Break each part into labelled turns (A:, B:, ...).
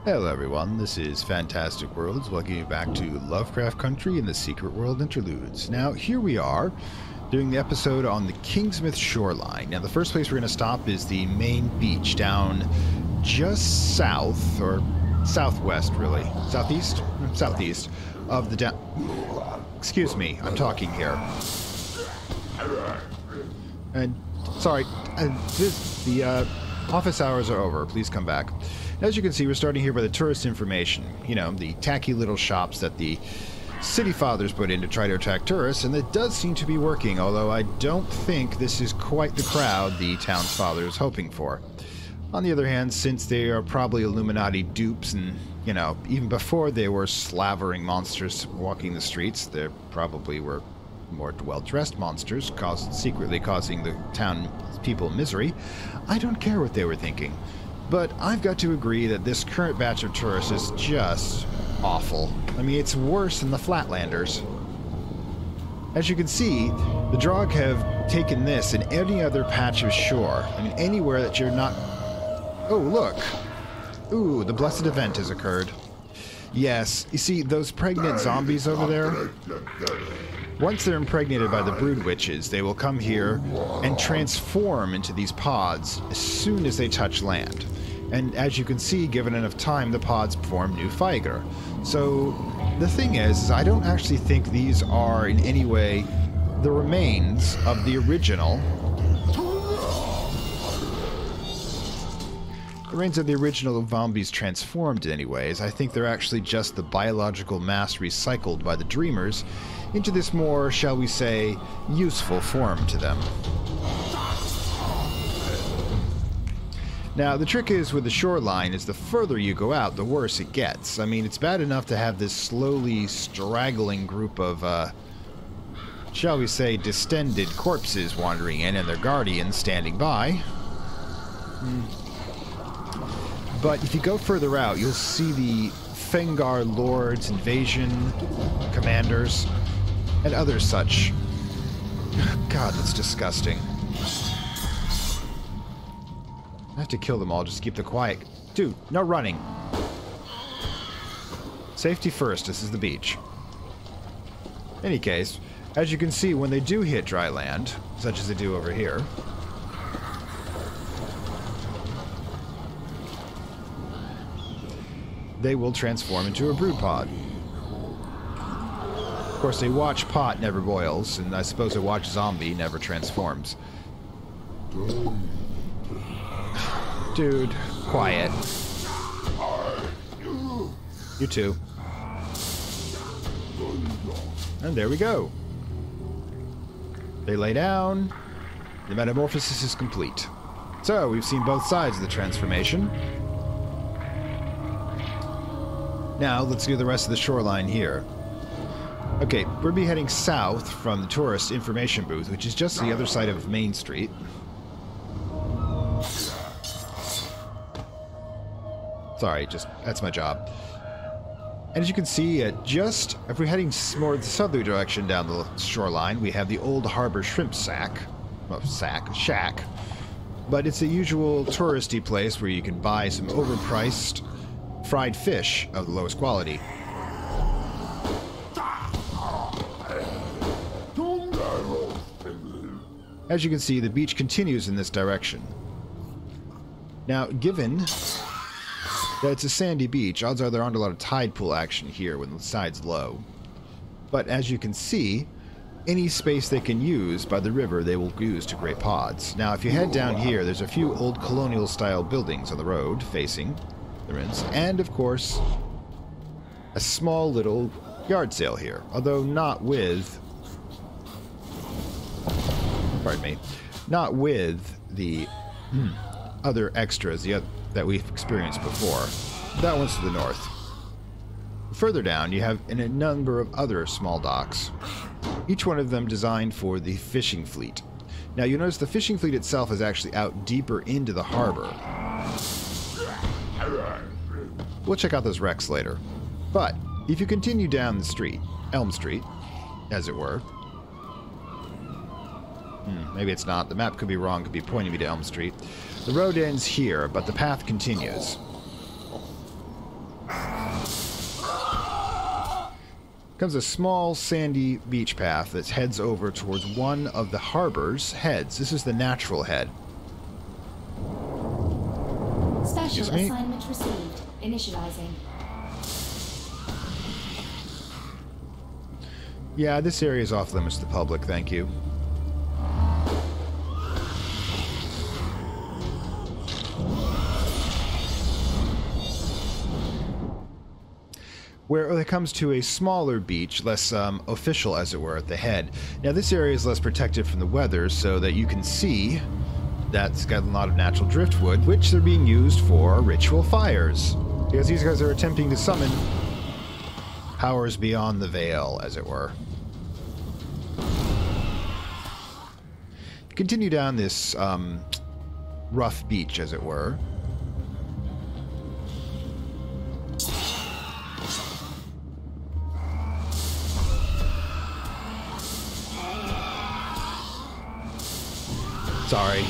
A: Hello everyone, this is Fantastic Worlds, welcoming you back to Lovecraft Country and the Secret World Interludes. Now, here we are, doing the episode on the Kingsmouth shoreline. Now, the first place we're going to stop is the main beach down just south, or southwest, really. Southeast? Southeast of the down... Excuse me, I'm talking here. And, sorry, the office hours are over. Please come back. As you can see, we're starting here by the tourist information. You know, the tacky little shops that the city fathers put in to try to attract tourists, and it does seem to be working, although I don't think this is quite the crowd the town's father is hoping for. On the other hand, since they are probably Illuminati dupes and, you know, even before they were slavering monsters walking the streets, they probably were more well-dressed monsters, secretly causing the town people misery, I don't care what they were thinking. But I've got to agree that this current batch of tourists is just awful. I mean, it's worse than the Flatlanders. As you can see, the Draug have taken this and any other patch of shore. I mean, anywhere that you're not... Oh, look! Ooh, the blessed event has occurred. Yes, you see, those pregnant zombies over there? Once they're impregnated by the brood witches, they will come here and transform into these pods as soon as they touch land. And as you can see, given enough time, the pods form new Figer. So the thing is I don't actually think these are in any way the remains of the original. The remains of the original zombies transformed in any ways. I think they're actually just the biological mass recycled by the dreamers into this more, shall we say, useful form to them. Now, the trick is with the shoreline is the further you go out, the worse it gets. I mean, it's bad enough to have this slowly straggling group of, shall we say, distended corpses wandering in and their guardians standing by. But if you go further out, you'll see the Fengar Lords, Invasion Commanders, and other such. God, that's disgusting. I have to kill them all just to keep the quiet. Dude, no running. Safety first, this is the beach. In any case, as you can see, when they do hit dry land, such as they do over here, they will transform into a brood pod. Of course, a watch pot never boils, and I suppose a watch zombie never transforms. Dude, quiet. You too. And there we go. They lay down. The metamorphosis is complete. So, we've seen both sides of the transformation. Now, let's do the rest of the shoreline here. Okay, we'll be heading south from the tourist information booth, which is just the other side of Main Street. Sorry, that's my job. And as you can see, if we're heading more the southerly direction down the shoreline, we have the Old Harbor Shrimp Shack. But it's the usual touristy place where you can buy some overpriced fried fish of the lowest quality. As you can see, the beach continues in this direction. Now, given that it's a sandy beach, odds are there aren't a lot of tide pool action here when the tide's low. But as you can see, any space they can use by the river, they will use to create pods. Now, if you head down here, there's a few old colonial-style buildings on the road facing the ruins, and, of course, a small little yard sale here, although not with... Pardon me. Not with the other extras that we've experienced before. That one's to the north. Further down, you have a number of other small docks, each one of them designed for the fishing fleet. Now, you notice the fishing fleet itself is actually out deeper into the harbor. We'll check out those wrecks later. But, if you continue down the street, Elm Street, as it were, maybe it's not. The map could be wrong, could be pointing me to Elm Street. The road ends here, but the path continues. comes a small sandy beach path that heads over towards one of the harbor's heads. This is the natural head.
B: Special assignment received. Initializing.
A: Yeah, this area is off limits to the public, thank you. Where it comes to a smaller beach, less official as it were, at the head. Now this area is less protected from the weather, so that you can see that's got a lot of natural driftwood, which are being used for ritual fires. Because these guys are attempting to summon powers beyond the veil, as it were. Continue down this rough beach, as it were. Sorry,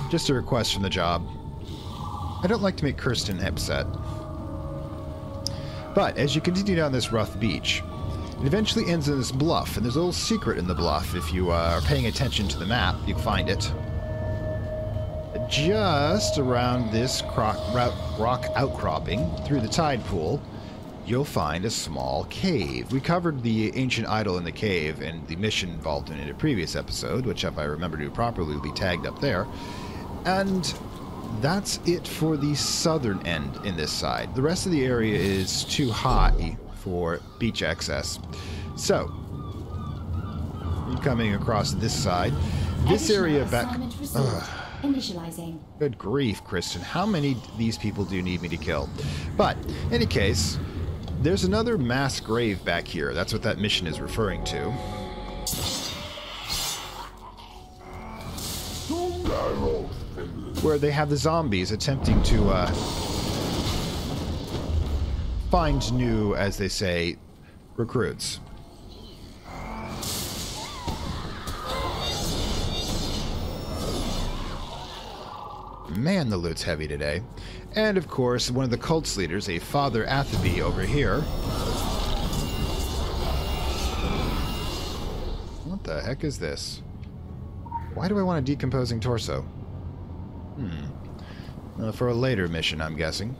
A: just a request from the job. I don't like to make Kirsten upset. But as you continue down this rough beach, it eventually ends in this bluff, and there's a little secret in the bluff. If you are paying attention to the map, you can find it. Just around this rock outcropping, through the tide pool, you'll find a small cave. We covered the ancient idol in the cave and the mission involved in it in a previous episode, which, if I remember to properly, will be tagged up there. And that's it for the southern end in this side. The rest of the area is too high for beach access. So, you're coming across this side. This area back...
B: Initializing.
A: Good grief, Kristen. How many of these people do you need me to kill? But, in any case... There's another mass grave back here. That's what that mission is referring to. Where they have the zombies attempting to find new, as they say, recruits. Man, the loot's heavy today. And, of course, one of the cult's leaders, a Father Athaby over here. What the heck is this? Why do I want a decomposing torso? For a later mission, I'm guessing.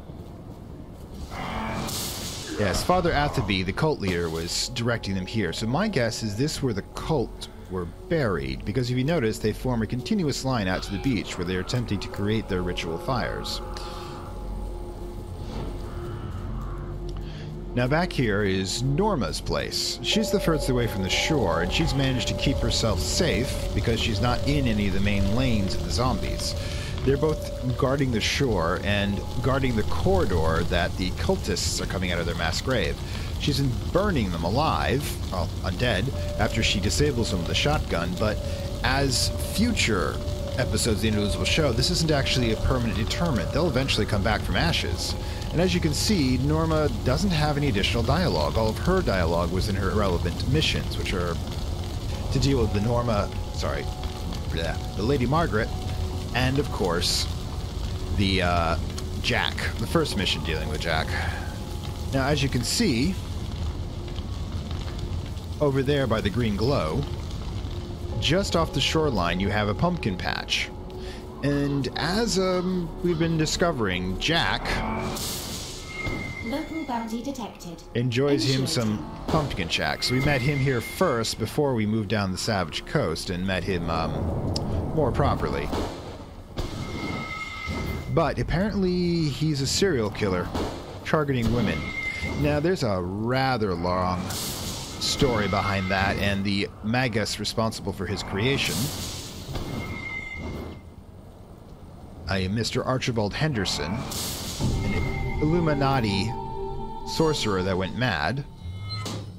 A: Yes, Father Athaby, the cult leader, was directing them here. So my guess is this where the cult were buried, because if you notice, they form a continuous line out to the beach where they are attempting to create their ritual fires. Now back here is Norma's place. She's the furthest away from the shore, and she's managed to keep herself safe because she's not in any of the main lanes of the zombies. They're both guarding the shore and guarding the corridor that the cultists are coming out of their mass grave. She's been burning them alive, well, undead, after she disables them with a shotgun, but as future episodes of the Interludes will show, this isn't actually a permanent deterrent. They'll eventually come back from ashes. And as you can see, Norma doesn't have any additional dialogue. All of her dialogue was in her irrelevant missions, which are to deal with the the Lady Margaret, and of course, the Jack, the first mission dealing with Jack. Now, as you can see, over there by the green glow, just off the shoreline, you have a pumpkin patch. And as we've been discovering, Jack
B: Local bounty detected.
A: Enjoys him some pumpkin shack. So we met him here first before we moved down the Savage Coast and met him more properly. But apparently he's a serial killer targeting women. Now there's a rather long story behind that, and the magus responsible for his creation, a Mr. Archibald Henderson, an Illuminati sorcerer that went mad.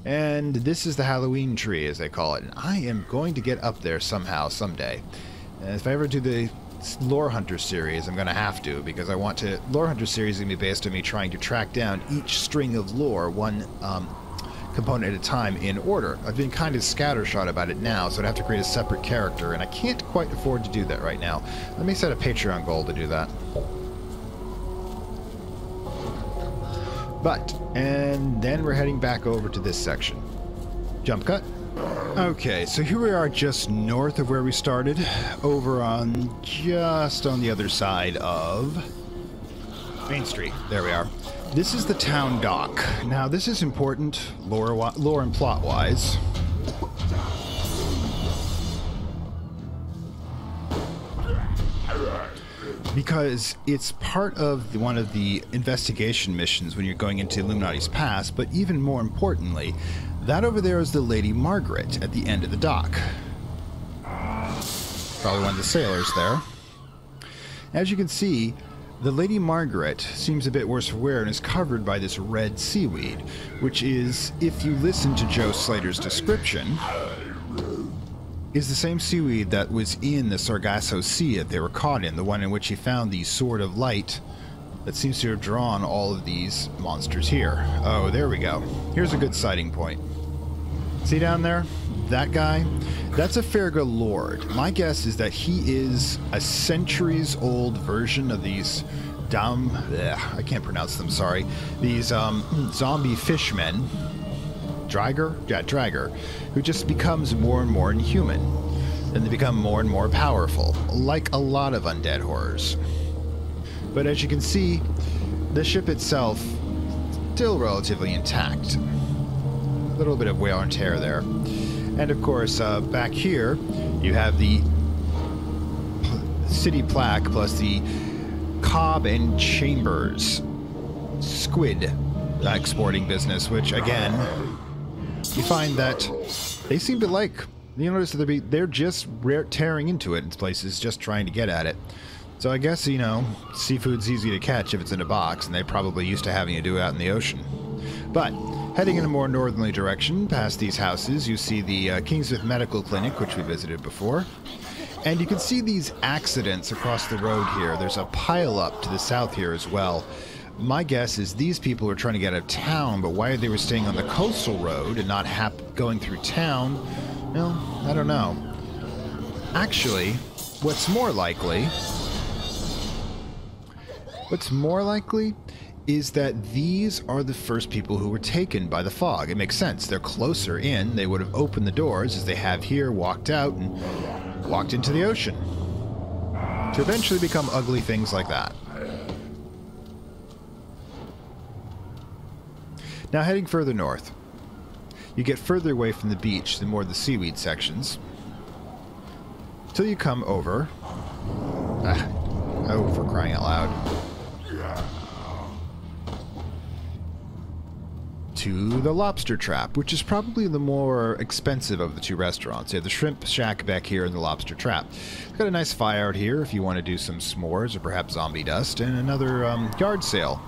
A: And this is the Halloween tree, as they call it. And I am going to get up there somehow, someday. And if I ever do the Lore Hunter series, I'm going to have to, because I want to... Lore Hunter series is going to be based on me trying to track down each string of lore, one component at a time, in order. I've been kind of scattershot about it now, so I'd have to create a separate character, and I can't quite afford to do that right now. Let me set a Patreon goal to do that. And then we're heading back over to this section. Jump cut. Okay, so here we are just north of where we started, over on just on the other side of Main Street. There we are. This is the town dock. Now, this is important lore and plot-wise. Because it's part of one of the investigation missions when you're going into Illuminati's past, but even more importantly, that over there is the Lady Margaret at the end of the dock. Probably one of the sailors there. As you can see, the Lady Margaret seems a bit worse for wear and is covered by this red seaweed, which is, if you listen to Joe Slater's description, is the same seaweed that was in the Sargasso Sea that they were caught in, the one in which he found the Sword of Light that seems to have drawn all of these monsters here. Oh, there we go. Here's a good sighting point. See down there? That guy? That's a Ferga Lord. My guess is that he is a centuries-old version of these I can't pronounce them, sorry. These zombie fishmen. Drauger? Yeah, Drauger, who just becomes more and more inhuman. And they become more and more powerful, like a lot of undead horrors. But as you can see, the ship itself still relatively intact. A little bit of wear and tear there. And of course, back here, you have the city plaque plus the Cobb and Chambers squid exporting business, which again, you find that they seem to like. You notice that they're just tearing into it in places, just trying to get at it. So I guess, you know, seafood's easy to catch if it's in a box, and they're probably used to having to do it out in the ocean. But heading in a more northerly direction, past these houses, you see the Kingsmouth Medical Clinic, which we visited before. And you can see these accidents across the road here. There's a pile-up to the south here as well. My guess is these people are trying to get out of town, but why they were staying on the coastal road and not going through town, well, I don't know. Actually, what's more likely is that these are the first people who were taken by the fog. It makes sense. They're closer in. They would have opened the doors, as they have here, walked out, and walked into the ocean. To eventually become ugly things like that. Now, heading further north, you get further away from the beach, the more the seaweed sections, till you come over. Oh, for crying out loud. To the Lobster Trap, which is probably the more expensive of the two restaurants. You have the Shrimp Shack back here and the Lobster Trap. It's got a nice fire out here if you want to do some s'mores or perhaps zombie dust, and another yard sale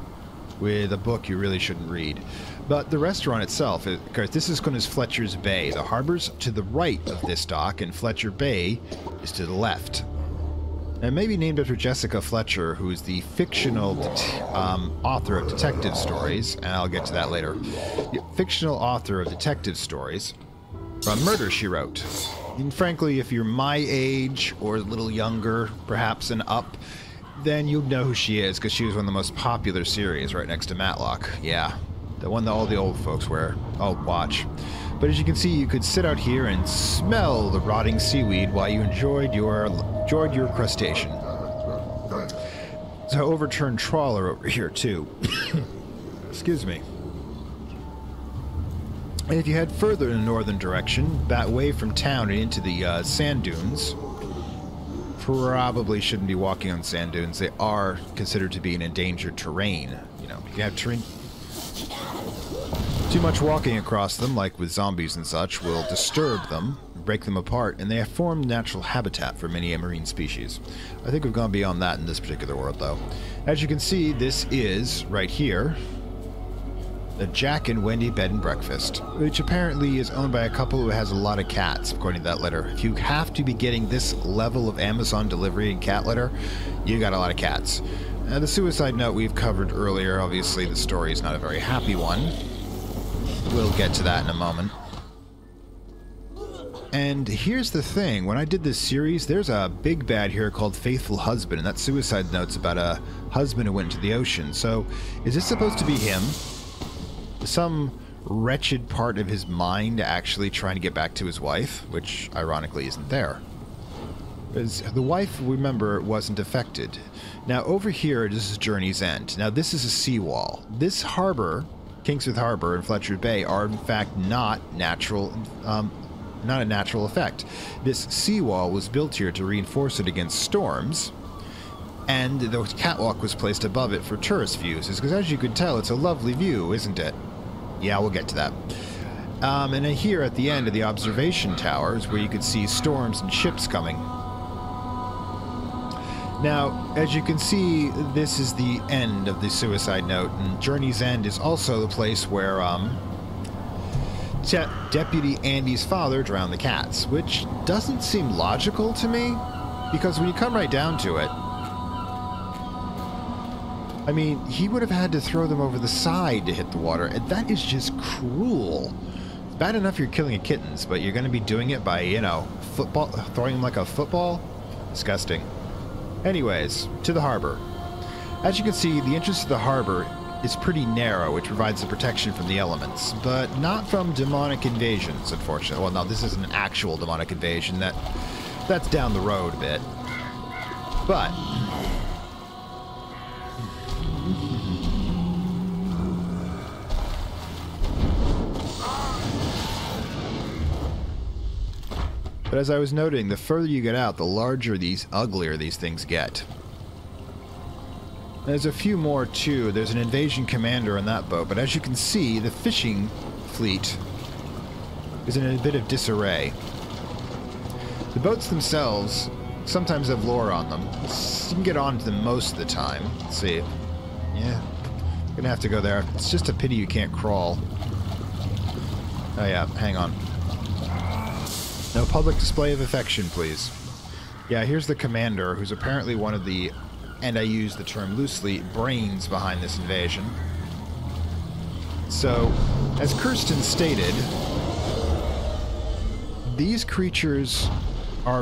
A: with a book you really shouldn't read. But the restaurant itself, this is known as Fletcher's Bay. The harbor's to the right of this dock, and Fletcher Bay is to the left. And maybe named after Jessica Fletcher, who is the fictional author of detective stories, and I'll get to that later. The fictional author of detective stories from Murder, She Wrote. And frankly, if you're my age or a little younger, perhaps and up, then you'd know who she is, because she was one of the most popular series right next to Matlock. Yeah, the one that all the old folks watch. But as you can see, you could sit out here and smell the rotting seaweed while you enjoyed your crustacean. There's an overturned trawler over here, too. Excuse me. And if you head further in the northern direction, back away from town and into the sand dunes, probably shouldn't be walking on sand dunes. They are considered to be an endangered terrain. You know, you have terrain. Too much walking across them, like with zombies and such, will disturb them, break them apart, and they have formed natural habitat for many marine species. I think we've gone beyond that in this particular world, though. As you can see, this is, right here, the Jack and Wendy Bed and Breakfast, which apparently is owned by a couple who has a lot of cats, according to that letter. If you have to be getting this level of Amazon delivery and cat litter, you got a lot of cats. The suicide note we've covered earlier. Obviously, the story is not a very happy one. We'll get to that in a moment. And here's the thing. When I did this series, there's a big bad here called Faithful Husband, and that suicide note's about a husband who went into the ocean. So, is this supposed to be him? Some wretched part of his mind actually trying to get back to his wife, which ironically isn't there. Because the wife, remember, wasn't affected. Now over here, this is Journey's End. Now this is a seawall. This harbor, Kingsmouth Harbor and Fletcher Bay, are in fact not a natural effect. This seawall was built here to reinforce it against storms, and the catwalk was placed above it for tourist views, because as you can tell, it's a lovely view, isn't it? Yeah, we'll get to that. And then here at the end of the observation towers, where you could see storms and ships coming. Now, as you can see, this is the end of the suicide note, and Journey's End is also the place where Deputy Andy's father drowned the cats, which doesn't seem logical to me, because when you come right down to it, I mean, he would have had to throw them over the side to hit the water, and that is just cruel. It's bad enough you're killing kittens, but you're going to be doing it by, you know, throwing them like a football? Disgusting. Anyways, to the harbor. As you can see, the entrance to the harbor is pretty narrow, which provides the protection from the elements, but not from demonic invasions, unfortunately. Well, no, this isn't an actual demonic invasion. That's down the road a bit. But as I was noting, the further you get out, the uglier these things get. There's a few more too. There's an invasion commander on that boat, but as you can see, the fishing fleet is in a bit of disarray. The boats themselves sometimes have lore on them. You can get onto them most of the time. Let's see. Yeah, gonna have to go there. It's just a pity you can't crawl. Oh yeah, hang on. No public display of affection, please. Yeah, here's the commander, who's apparently one of the, and I use the term loosely, brains behind this invasion. So, as Kirsten stated, these creatures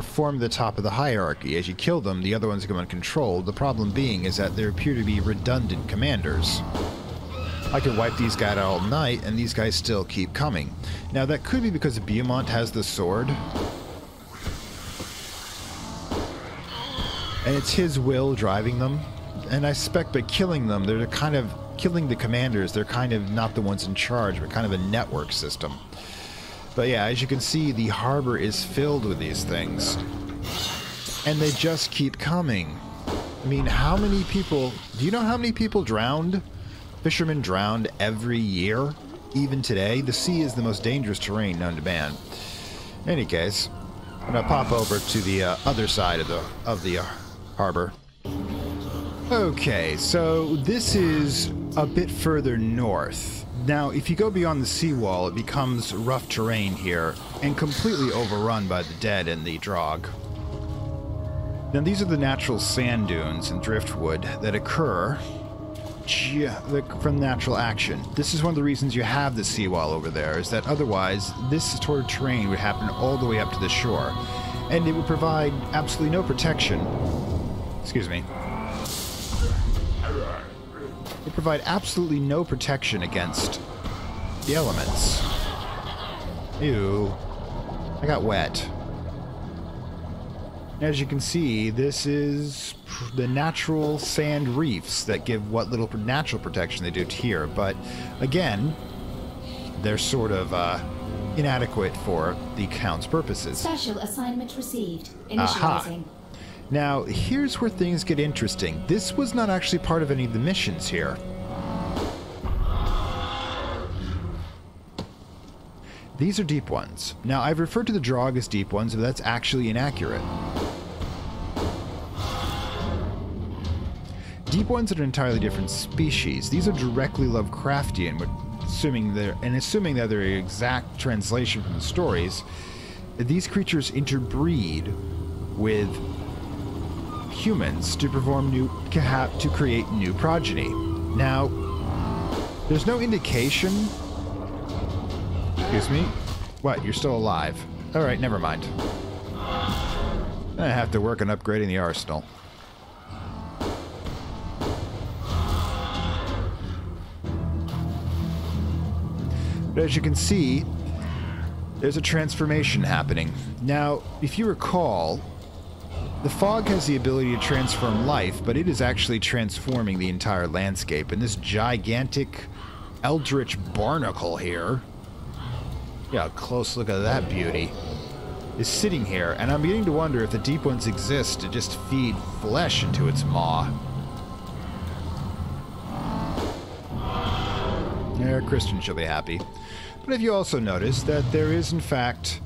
A: form the top of the hierarchy. As you kill them, the other ones come uncontrolled. The problem being is that there appear to be redundant commanders. I could wipe these guys out all night, and these guys still keep coming. Now, that could be because Beaumont has the sword. And it's his will driving them. And I suspect by killing them, they're kind of killing the commanders. They're kind of not the ones in charge, but kind of a network system. But yeah, as you can see, the harbor is filled with these things. And they just keep coming. I mean, how many people... Do you know how many people drowned? Fishermen drowned every year. Even today, the sea is the most dangerous terrain known to man. In any case, I'm gonna pop over to the other side of the harbor. Okay, so this is a bit further north. Now, if you go beyond the seawall, it becomes rough terrain here and completely overrun by the dead and the Draug. Now, these are the natural sand dunes and driftwood that occur from natural action. This is one of the reasons you have the seawall over there, is that otherwise this sort of terrain would happen all the way up to the shore, and it would provide absolutely no protection. Excuse me. It would provide absolutely no protection against the elements. Ew. I got wet. As you can see, this is the natural sand reefs that give what little natural protection they do here. But again, they're sort of inadequate for the Count's purposes.
B: Special assignment received. Initializing.
A: Aha. Now, here's where things get interesting. This was not actually part of any of the missions here. These are deep ones. Now, I've referred to the Draug as deep ones, but that's actually inaccurate. Deep ones are an entirely different species. These are directly Lovecraftian, but assuming that they're an exact translation from the stories, these creatures interbreed with humans to create new progeny. Now, there's no indication. Excuse me? What? You're still alive? Alright, never mind. I have to work on upgrading the arsenal. But as you can see, there's a transformation happening. Now, if you recall, the fog has the ability to transform life, but it is actually transforming the entire landscape. And this gigantic eldritch barnacle here, yeah, a close look at that beauty, is sitting here. And I'm beginning to wonder if the deep ones exist to just feed flesh into its maw. Yeah, Christian shall be happy. But if you also notice that there is, in fact,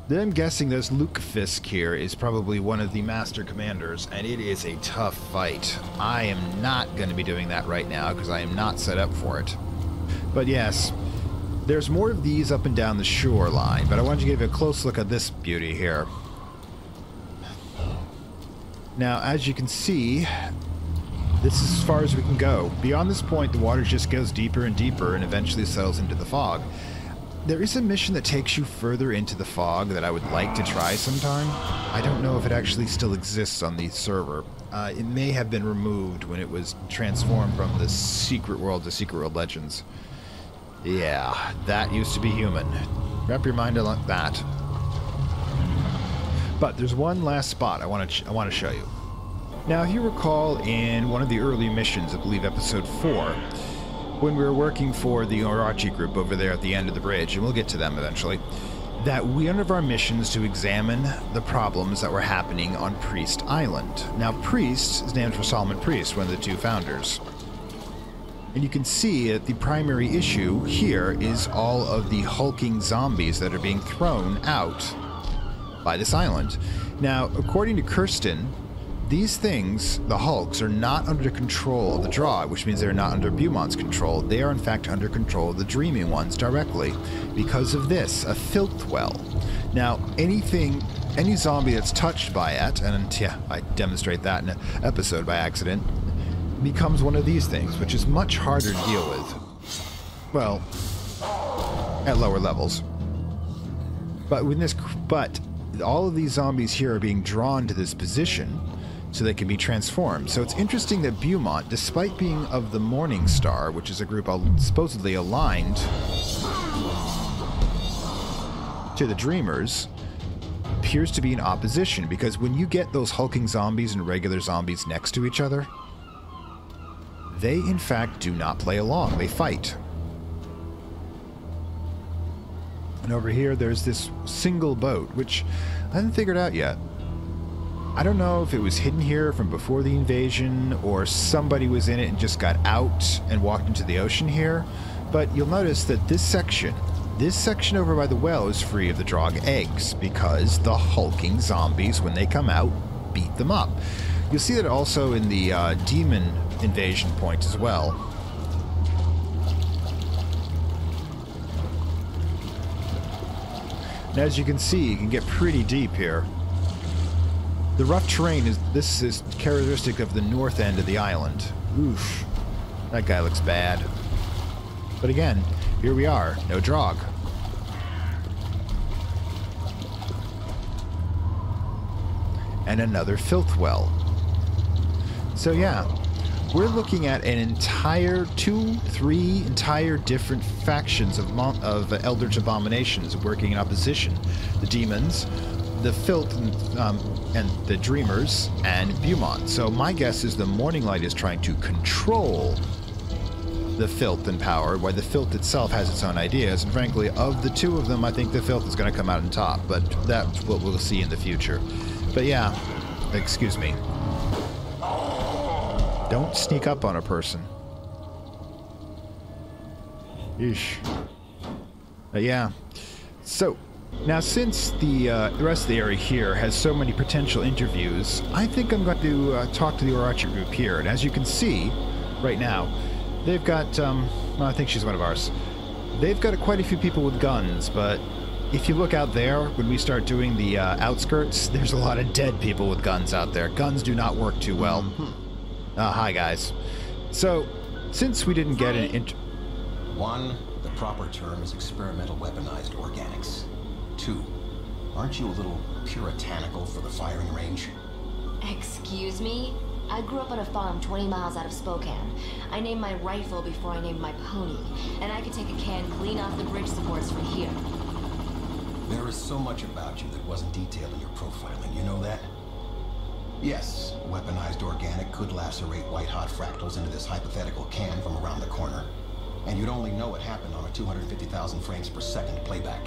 A: then I'm guessing this Luke Fisk here is probably one of the master commanders, and it is a tough fight. I am not going to be doing that right now because I am not set up for it. But yes, there's more of these up and down the shoreline, but I wanted to give you a close look at this beauty here. Now, as you can see, this is as far as we can go. Beyond this point, the water just goes deeper and deeper and eventually settles into the fog. There is a mission that takes you further into the fog that I would like to try sometime. I don't know if it actually still exists on the server. It may have been removed when it was transformed from the Secret World to Secret World Legends. Yeah, that used to be human. Wrap your mind around that. But there's one last spot I want to show you. Now, if you recall in one of the early missions, I believe episode 4, when we were working for the Orochi group over there at the end of the bridge, and we'll get to them eventually, that one of our missions to examine the problems that were happening on Priest Island. Now, Priest is named for Solomon Priest, one of the two founders. And you can see that the primary issue here is all of the hulking zombies that are being thrown out by this island. Now, according to Kirsten, these things, the Hulks, are not under control of the Draug, which means they're not under Beaumont's control. They are, in fact, under control of the Dreaming Ones directly. Because of this, a filth well. Now, any zombie that's touched by it, and yeah, I demonstrate that in an episode by accident, becomes one of these things, which is much harder to deal with. Well, at lower levels. But all of these zombies here are being drawn to this position so they can be transformed. So it's interesting that Beaumont, despite being of the Morning Star, which is a group supposedly aligned to the Dreamers, appears to be in opposition, because when you get those hulking zombies and regular zombies next to each other, they in fact do not play along, they fight. And over here there's this single boat, which I haven't figured out yet. I don't know if it was hidden here from before the invasion, or somebody was in it and just got out and walked into the ocean here, but you'll notice that this section over by the well is free of the Draug eggs, because the hulking zombies, when they come out, beat them up. You'll see that also in the demon invasion point as well. And as you can see, you can get pretty deep here. The rough terrain is characteristic of the north end of the island. Oof. That guy looks bad. But again, here we are. No Draug. And another filth well. So yeah, we're looking at an entire three entire different factions of Eldritch Abominations working in opposition. The demons, the filth, and the Dreamers, and Beaumont. So my guess is the Morning Light is trying to control the filth and power, while the filth itself has its own ideas. And frankly, of the two of them, I think the filth is going to come out on top, but that's what we'll see in the future. But yeah, excuse me. Don't sneak up on a person. Eesh. Yeah. So, now since the rest of the area here has so many potential interviews, I think I'm going to talk to the Orochi group here. And as you can see, right now, they've got, well, I think she's one of ours. They've got quite a few people with guns, but if you look out there, when we start doing the outskirts, there's a lot of dead people with guns out there. Guns do not work too well. Hi, guys. So, since we didn't get an
C: One, the proper term is experimental weaponized organics. 2, aren't you a little puritanical for the firing range?
D: Excuse me? I grew up on a farm 20 miles out of Spokane. I named my rifle before I named my pony, and I could take a can clean off the bridge supports from here.
C: There is so much about you that wasn't detailed in your profiling, you know that? Yes, weaponized organic could lacerate white-hot fractals into this hypothetical can from around the corner. And you'd only know it happened on a 250,000 frames per second playback.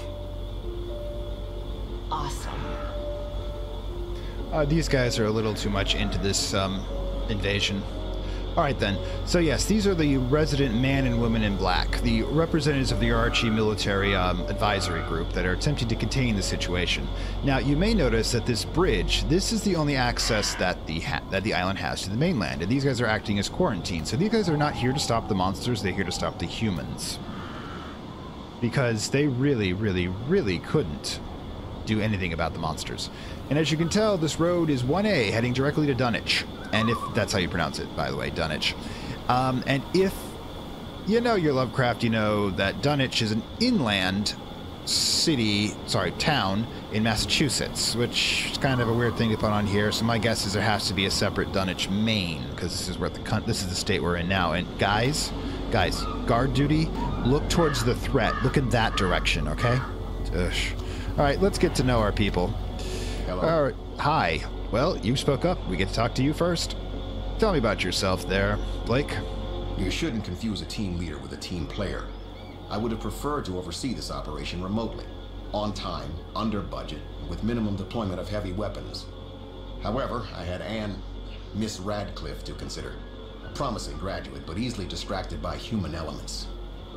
D: Awesome.
A: These guys are a little too much into this invasion. Alright then, so yes, these are the resident man and woman in black, the representatives of the Archie military advisory group that are attempting to contain the situation. Now, you may notice that this bridge, this is the only access that the island has to the mainland, and these guys are acting as quarantine, so these guys are not here to stop the monsters, they're here to stop the humans. Because they really, really, really couldn't do anything about the monsters. And as you can tell, this road is 1A heading directly to Dunwich. And if that's how you pronounce it, by the way, Dunwich. And if you know your Lovecraft, you know that Dunwich is an inland town in Massachusetts, which is kind of a weird thing to put on here. So my guess is there has to be a separate Dunwich, Maine, because this is the state we're in now. And guys, guard duty, look towards the threat. Look in that direction, okay? Ugh. All right, let's get to know our people.
C: Hello.
A: All right, hi. Well, you spoke up. We get to talk to you first. Tell me about yourself there, Blake.
C: You shouldn't confuse a team leader with a team player. I would have preferred to oversee this operation remotely, on time, under budget, with minimum deployment of heavy weapons. However, I had Miss Radcliffe to consider. A promising graduate, but easily distracted by human elements.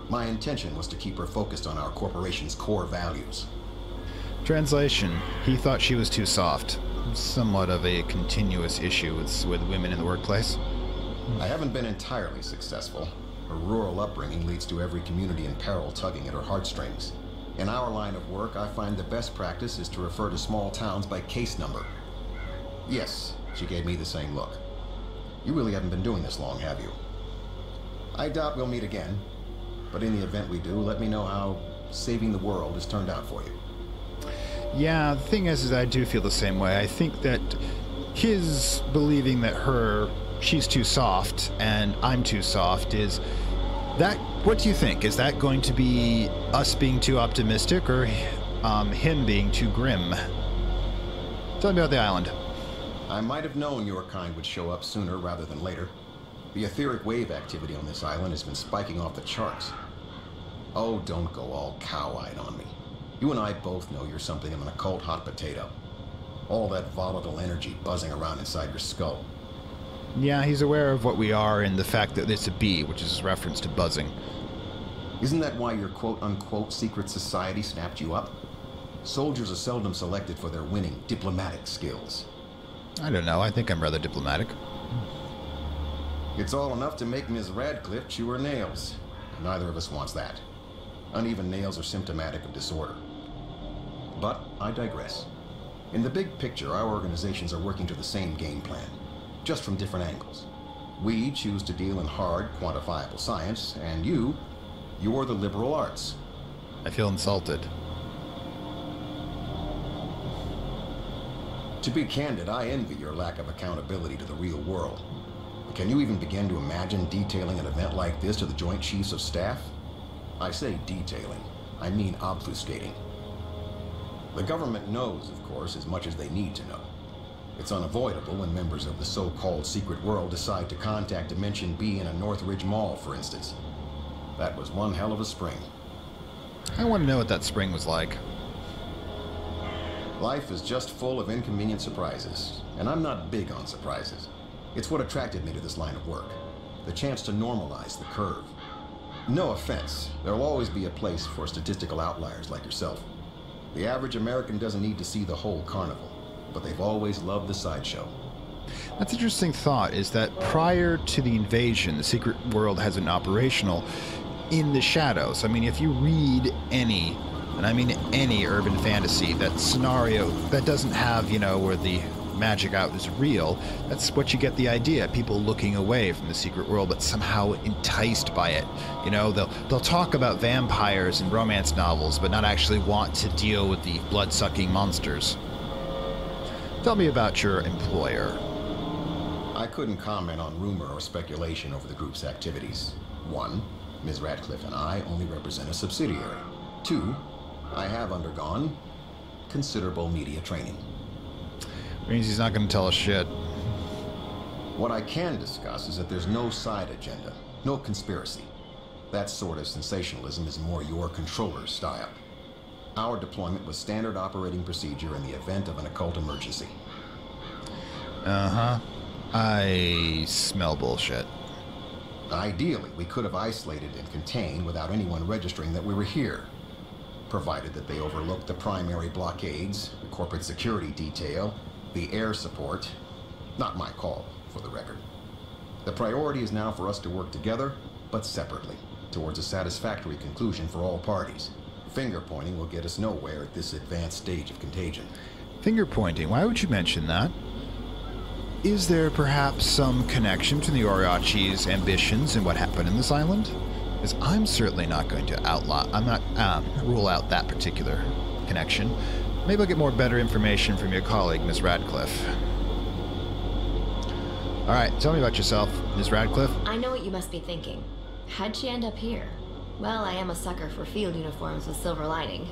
C: My intention was to keep her focused on our corporation's core values.
A: Translation, he thought she was too soft. Somewhat of a continuous issue with women in the workplace.
C: I haven't been entirely successful. Her rural upbringing leads to every community in peril tugging at her heartstrings. In our line of work, I find the best practice is to refer to small towns by case number. Yes, she gave me the same look. You really haven't been doing this long, have you? I doubt we'll meet again, but in the event we do, let me know how saving the world has turned out for you.
A: Yeah, the thing is I do feel the same way. I think that his believing that she's too soft and I'm too soft is that, what do you think? Is that going to be us being too optimistic or him being too grim? Tell me about the island.
C: I might have known your kind would show up sooner rather than later. The etheric wave activity on this island has been spiking off the charts. Oh, don't go all cow-eyed on me. You and I both know you're something of an occult hot potato. All that volatile energy buzzing around inside your skull.
A: Yeah, he's aware of what we are and the fact that it's a bee, which is a reference to buzzing.
C: Isn't that why your quote-unquote secret society snapped you up? Soldiers are seldom selected for their winning diplomatic skills.
A: I don't know, I think I'm rather diplomatic.
C: It's all enough to make Ms. Radcliffe chew her nails. Neither of us wants that. Uneven nails are symptomatic of disorder. But I digress. In the big picture, our organizations are working to the same game plan, just from different angles. We choose to deal in hard, quantifiable science, and you're the liberal arts.
A: I feel insulted.
C: To be candid, I envy your lack of accountability to the real world. Can you even begin to imagine detailing an event like this to the Joint Chiefs of Staff? I say detailing, I mean obfuscating. The government knows, of course, as much as they need to know. It's unavoidable when members of the so-called secret world decide to contact Dimension B in a Northridge Mall, for instance. That was one hell of a spring.
A: I want to know what that spring was like.
C: Life is just full of inconvenient surprises, and I'm not big on surprises. It's what attracted me to this line of work. The chance to normalize the curve. No offense, there'll always be a place for statistical outliers like yourself. The average American doesn't need to see the whole carnival, but they've always loved the sideshow.
A: That's an interesting thought, is that prior to the invasion, the secret world has been operational in the shadows. I mean, if you read any, and I mean any urban fantasy, that scenario that doesn't have, where the magic out is real, that's what you get the idea. People looking away from the secret world, but somehow enticed by it. They'll talk about vampires and romance novels, but not actually want to deal with the blood-sucking monsters. Tell me about your employer.
C: I couldn't comment on rumor or speculation over the group's activities. 1, Ms. Radcliffe and I only represent a subsidiary. 2, I have undergone considerable media training.
A: Means he's not going to tell us shit.
C: What I can discuss is that there's no side agenda, no conspiracy. That sort of sensationalism is more your controller's style. Our deployment was standard operating procedure in the event of an occult emergency.
A: Uh-huh. I smell bullshit.
C: Ideally, we could have isolated and contained without anyone registering that we were here, provided that they overlooked the primary blockades, the corporate security detail, the air support. Not my call, for the record. The priority is now for us to work together, but separately, towards a satisfactory conclusion for all parties. Finger-pointing will get us nowhere at this advanced stage of contagion.
A: Finger-pointing? Why would you mention that? Is there perhaps some connection to the Oriachi's ambitions and what happened in this island? Because I'm certainly not going to rule out that particular connection. Maybe I'll get better information from your colleague, Ms. Radcliffe. Alright, tell me about yourself, Ms. Radcliffe.
D: I know what you must be thinking. How'd she end up here? Well, I am a sucker for field uniforms with silver lining.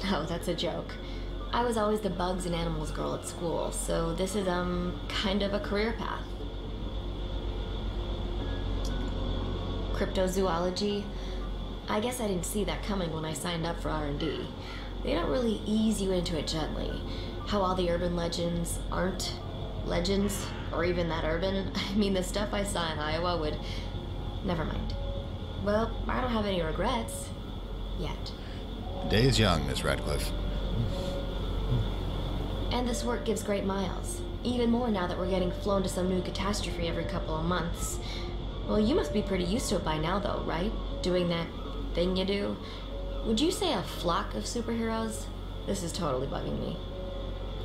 D: No, that's a joke. I was always the bugs and animals girl at school, so this is, kind of a career path. Cryptozoology? I guess I didn't see that coming when I signed up for R&D. They don't really ease you into it gently. How all the urban legends aren't legends, or even that urban. I mean, the stuff I saw in Iowa would... Never mind. Well, I don't have any regrets. Yet.
A: The day is young, Ms. Radcliffe.
D: And this work gives great miles. Even more now that we're getting flown to some new catastrophe every couple of months. Well, you must be pretty used to it by now, though, right? Doing that thing you do. Would you say a flock of superheroes? This is totally bugging me.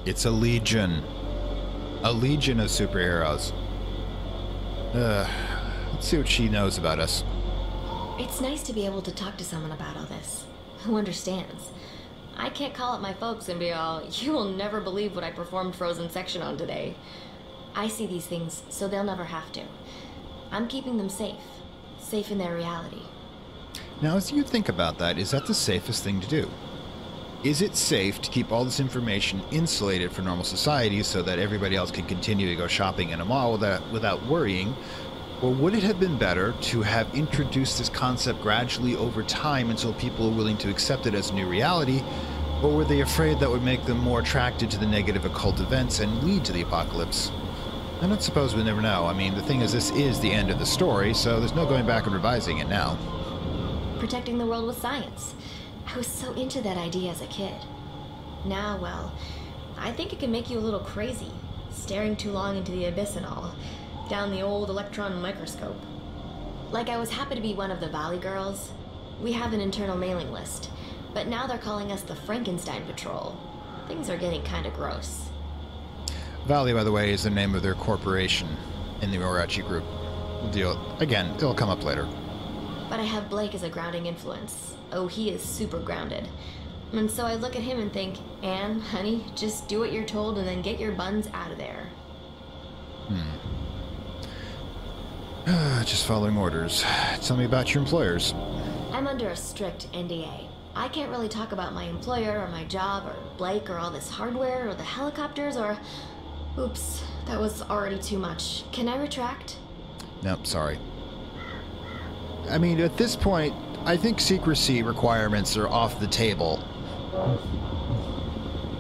A: It's a legion. A legion of superheroes. Let's see what she knows about us.
D: It's nice to be able to talk to someone about all this. Who understands. I can't call up my folks and be all, you will never believe what I performed frozen section on today. I see these things, so they'll never have to. I'm keeping them safe. Safe in their reality.
A: Now, as you think about that, is that the safest thing to do? Is it safe to keep all this information insulated from normal society so that everybody else can continue to go shopping in a mall without worrying? Or would it have been better to have introduced this concept gradually over time until people are willing to accept it as a new reality? Or were they afraid that would make them more attracted to the negative occult events and lead to the apocalypse? I don't suppose we'll never know. I mean, the thing is, this is the end of the story, so there's no going back and revising it now.
D: Protecting the world with science. I was so into that idea as a kid. Now, well, I think it can make you a little crazy, staring too long into the abyss and all, down the old electron microscope. Like, I was happy to be one of the Valley Girls. We have an internal mailing list, but now they're calling us the Frankenstein Patrol. Things are getting kind of gross.
A: Valley, by the way, is the name of their corporation in the Oriachi group. Again, it'll come up later.
D: But I have Blake as a grounding influence. Oh, he is super grounded. And so I look at him and think, Anne, honey, just do what you're told and then get your buns out of there.
A: Just following orders. Tell me about your employers.
D: I'm under a strict NDA. I can't really talk about my employer or my job or Blake or all this hardware or the helicopters or... Oops, that was already too much. Can I retract?
A: Nope, sorry. I mean, at this point, I think secrecy requirements are off the table.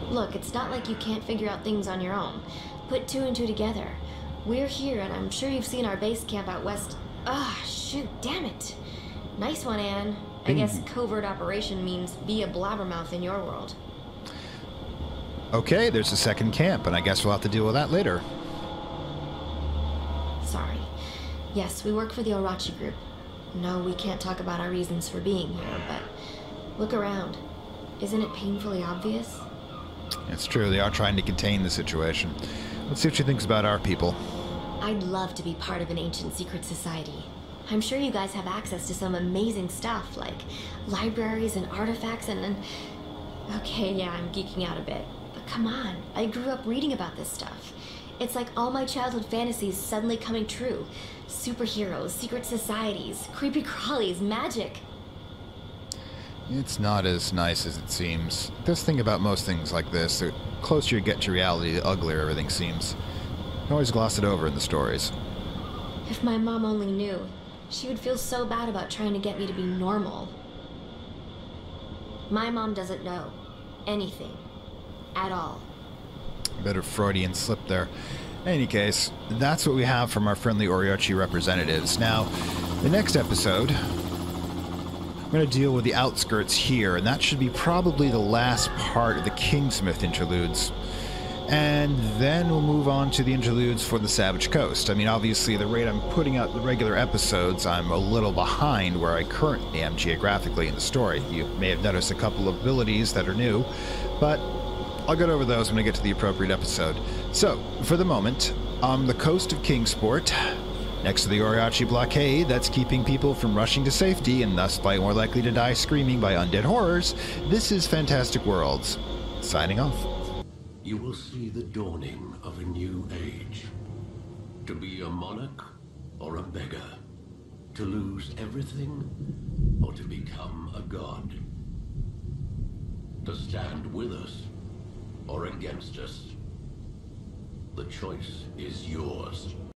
D: Look, it's not like you can't figure out things on your own. Put two and two together. We're here, and I'm sure you've seen our base camp out west. Shoot, damn it. Nice one, Anne. I guess covert operation means be a blabbermouth in your world.
A: Okay, there's a second camp, and I guess we'll have to deal with that later.
D: Sorry. Yes, we work for the Oriachi group. No, we can't talk about our reasons for being here, but look around. Isn't it painfully obvious?
A: It's true, they are trying to contain the situation. Let's see what she thinks about our people.
D: I'd love to be part of an ancient secret society. I'm sure you guys have access to some amazing stuff, like libraries and artifacts and... Okay, yeah, I'm geeking out a bit. But come on, I grew up reading about this stuff. It's like all my childhood fantasies suddenly coming true. Superheroes, secret societies, creepy crawlies, magic.
A: It's not as nice as it seems. The thing about most things like this, the closer you get to reality, the uglier everything seems. You always gloss it over in the stories.
D: If my mom only knew, she would feel so bad about trying to get me to be normal. My mom doesn't know anything at all.
A: Bit of Freudian slip there. In any case, that's what we have from our friendly Oriachi representatives. Now, the next episode, I'm going to deal with the outskirts here, and that should be probably the last part of the Kingsmouth interludes. And then we'll move on to the interludes for the Savage Coast. I mean, obviously, the rate I'm putting out the regular episodes, I'm a little behind where I currently am geographically in the story. You may have noticed a couple of abilities that are new, but I'll get over those when I get to the appropriate episode. So, for the moment, on the coast of Kingsport, next to the Oriachi blockade that's keeping people from rushing to safety and thus more likely to die screaming by undead horrors, this is Fantastic Worlds. Signing off.
E: You will see the dawning of a new age. To be a monarch or a beggar. To lose everything or to become a god. To stand with us or against us. The choice is yours.